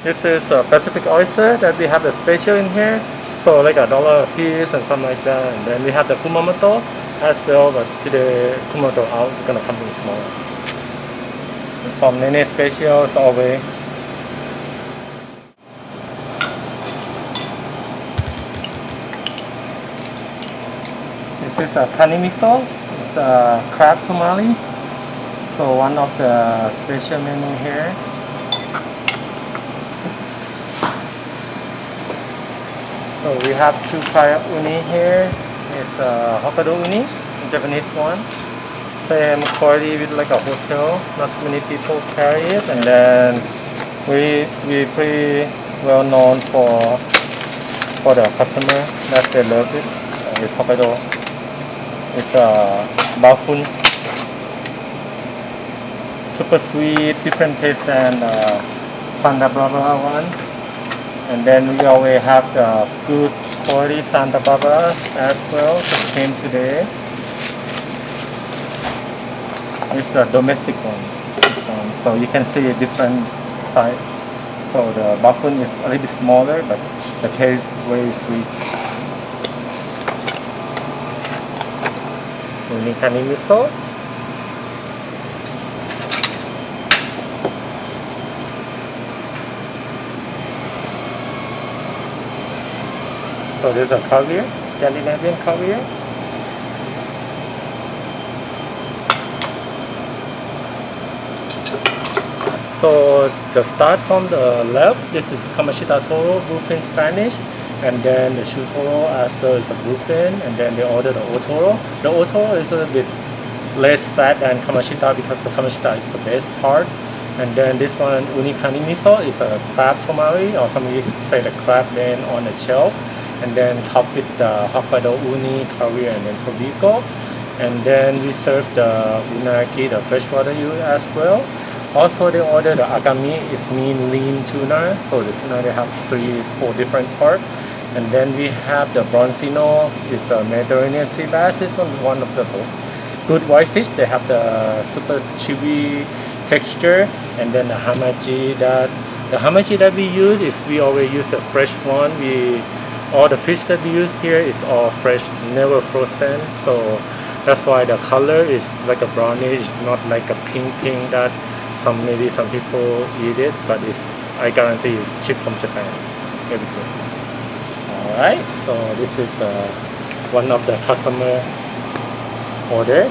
This is a Pacific oyster that we have a special in here. So like $1 a piece and something like that. And then we have the Kumamoto as well, but today Kumamoto out, it's gonna come in tomorrow. It's from Nene special, it's always. This is a kanimiso. It's a crab tamale. So one of the special menu here. So we have two kind of uni here. It's a Hokkaido uni, the Japanese one. Same quality with like a hotel. Not too many people carry it, and then we pretty well known for the customer that they love it. It's Hokkaido. It's a bafun. Super sweet, different taste than Santa Barbara one. And then we always have the good quality Santa Barbara as well. It came today. It's a domestic one. So you can see a different size. So the bafun is a little bit smaller, but the taste is very sweet. Unikani miso. So there's a caviar, Scandinavian caviar. So the start from the left, this is Kamashita Toro, bluefin Spanish, and then the Shutoro as well is a bluefin, and then they order the O-TORO. The O-TORO is a little bit less fat than Kamashita because the Kamashita is the best part. And then this one, Unikani miso, is a crab tamale, or some say the crab laying on the shelf. And then topped with the Hokkaido uni, caviar, and then tobiko. And then we serve the unagi, the freshwater eel as well. Also, they order the agami, is mean lean tuna. So the tuna, they have 3-4 different parts. And then we have the BRANZINO, is a Mediterranean sea bass. This one of the good whitefish. They have the super chewy texture. And then the hamachi that we use is we always use a fresh one. All the fish that we use here is all fresh, never frozen. So that's why the color is like a brownish, not like a pink that maybe some people eat it, but I guarantee it's cheap from Japan. Everything. Alright, so this is one of the customer order.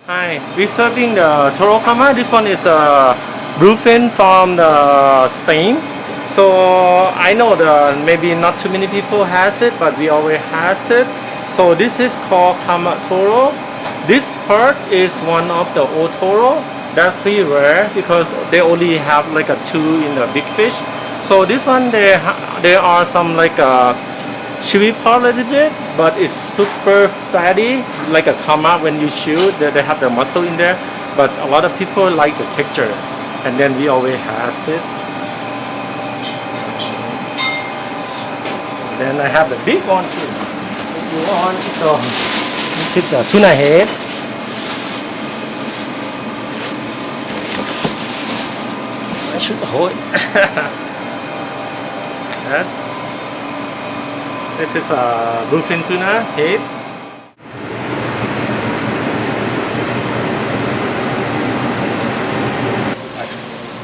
Hi, we're serving the Toro Kama. This one is a bluefin from Spain. So I know maybe not too many people has it, but we always has it. So this is called Kamatoro. This part is one of the O-TORO. That's pretty rare because they only have like a 2 in the big fish. So this one there are some like a chewy part a little bit, but it's super fatty like a kama when you shoot. They have the muscle in there, but a lot of people like the texture, and then we always has it. Then I have the big one too. If you want, so this is the tuna head. I should hold it. Yes. This is a bluefin tuna head.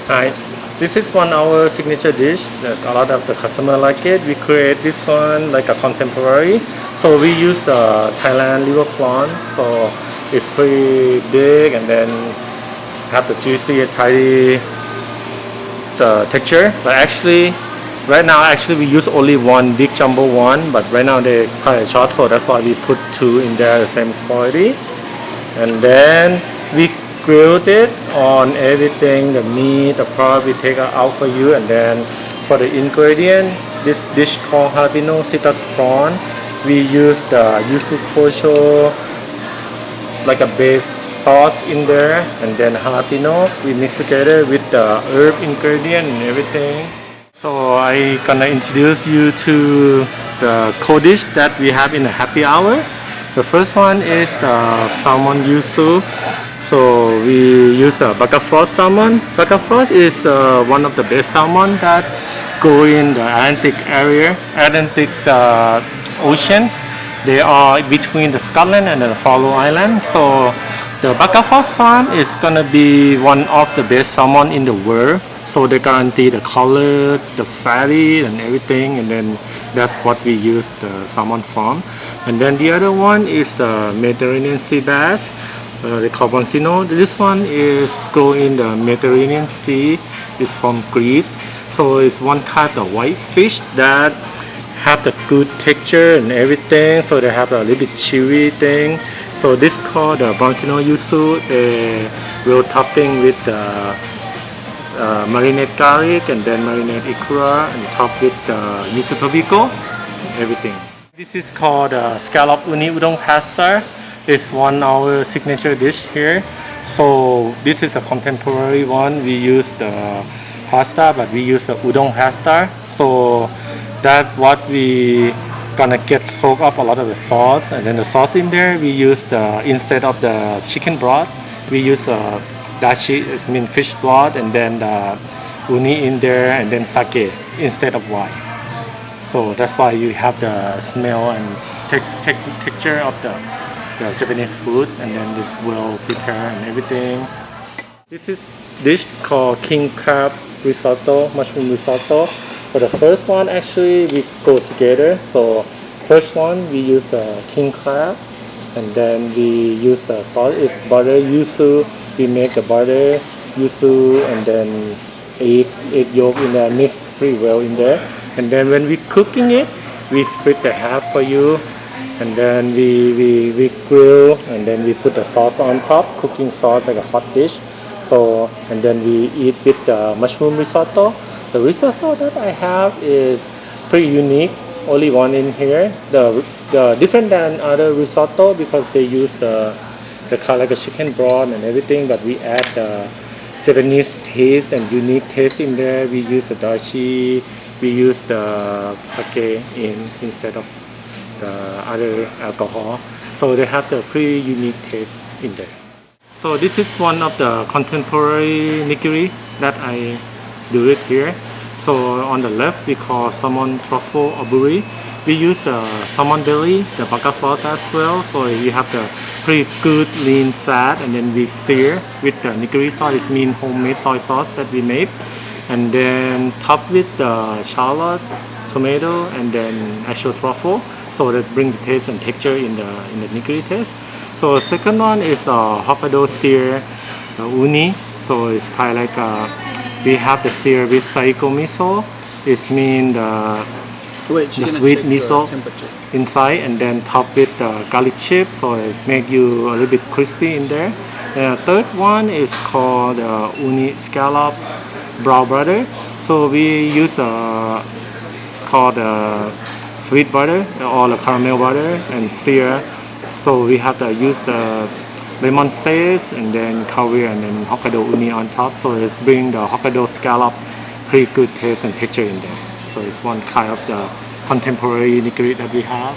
Hi. This is our signature dish that a lot of the customer like it. We create this one like a contemporary. So we use the Thailand liver prawn. So it's pretty big and then have the juicy Thai texture. But actually, right now we use only one big jumbo one. But right now they're kind of short, so that's why we put 2 in there, the same quality. And then we grilled it on everything, the meat, the pork, we take it out for you. And then for the ingredient, this dish called jalapeno citrus prawn, we use the yuzu kosho, like a base sauce in there, and then jalapeno we mix together with the herb ingredient and everything. So I gonna introduce you to the cold dish that we have in the happy hour. The first one is the salmon yuzu So we use a Frost salmon. Frost is one of the best salmon that go in the Atlantic area, Atlantic Ocean. They are between the Scotland and the Faroe Island. So the Frost farm is gonna be one of the best salmon in the world. So they guarantee the color, the fatty, and everything. And then that's what we use the salmon farm. And then the other one is the Mediterranean sea bass. They call BRANZINO. This one is grown in the Mediterranean Sea. It's from Greece. So it's one kind of white fish that have the good texture and everything. So they have a little bit chewy thing. So this called the BRANZINO YUZU. Will topping with marinade garlic and then marinade ikura and top with yuzu tobiko. Everything. This is called scallop uni udon pasta. It's one of our signature dish here. So this is a contemporary one. We use the pasta, but we use the udon pasta. So that what we gonna get soak up a lot of the sauce, and then the sauce in there we use the instead of the chicken broth, we use dashi, it means fish broth, and then the uni in there, and then sake instead of wine. So that's why you have the smell and texture of the Japanese food, and then this will prepare and everything. This is dish called king crab risotto, mushroom risotto. For the first one, actually we go together. So first one we use the king crab, and then we use the sauce is butter yuzu. We make the butter yuzu and then egg yolk in there, mixed pretty well in there. And then when we cooking it, we split the half for you. And then we grill, and then we put the sauce on top, cooking sauce like a hot dish. So, and then we eat with the mushroom risotto. The risotto that I have is pretty unique, only one in here. The different than other risotto because they use the kind of like a chicken broth and everything, but we add the Japanese taste and unique taste in there. We use the dashi, we use the sake instead of the other alcohol, so they have the pretty unique taste in there. So this is one of the contemporary nigiri that I do it here. So on the left we call salmon truffle aburi. We use the salmon belly, the frost as well. So you have the pretty good lean fat, and then we sear with the nigiri sauce. It means homemade soy sauce that we made, and then top with the shallot, tomato, and then actual truffle. So that bring the taste and texture in the nigiri taste. So the second one is HOKKAIDO sear uni. So it's kind of like we have the sear with saiko miso. It means the sweet miso inside, and then top with garlic chip. So it make you a little bit crispy in there. The third one is called uni scallop brown butter. So we use called sweet butter or the caramel butter and sear. So we have to use the lemon zest and then caviar and then Hokkaido uni on top. So it's bring the Hokkaido scallop pretty good taste and texture in there. So it's one kind of the contemporary nigiri that we have.